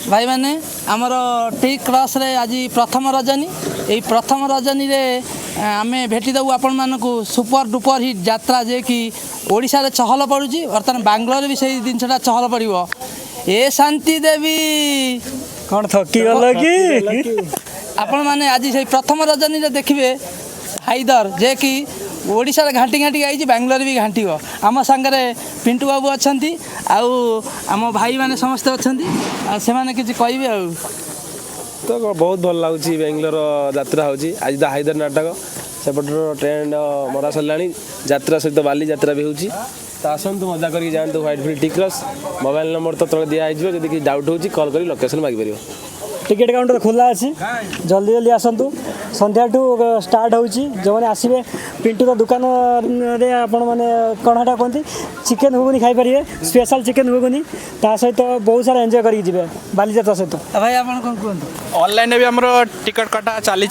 भाई मैंने आमर टी क्रॉस रे आज प्रथम रजनी यही प्रथम रजनी रे आम भेटिदेबू आपण मानक सुपर डुपर हिट यात्रा जे कि ओडिशा चहल पड़ुची बर्तमान बांग्लोर भी से जिनसा चहल पड़ो ए शांति देवी कौन थकी गल कि आपण मैंने आज से प्रथम रजनी रे देखिए हाइदर जे कि ओडिशा घाटी घाटी आई बांग्लोर भी घाटी आम सांगे पिंटू बाबू अच्छा आम भाई मैंने समस्ते अच्छा से मैंने किसी कहे तो बहुत भल लगुच बेंगलोर यात्रा होची आज द हाइदर नाटक सेपटर ट्रेंड मरा सरला यात्रा सहित बाली यात्रा भी होची तो आसतु मजा करके जातु व्हाइटफिल्ड टी क्रॉस मोबाइल नंबर तो तले दिखाई जब किसी डाउट हो कल कर लोकेशन मागिपर टिकेट काउंटर खोला अच्छी जल्दी जल्दी आसतु संध्या टू स्टार्ट हो जो मैंने आसवे पिंटू तो दुकान रे आपण मैंने कौन कहते चिकेन हुगुनी खाईपर स्पेशल चिकेन हुगुनी ता सहित बहुत सारा एंजॉय करके जी बालीजात्रा सहित भाई आप कौन कहते ऑनलाइन भी आमर टिकट कटा चली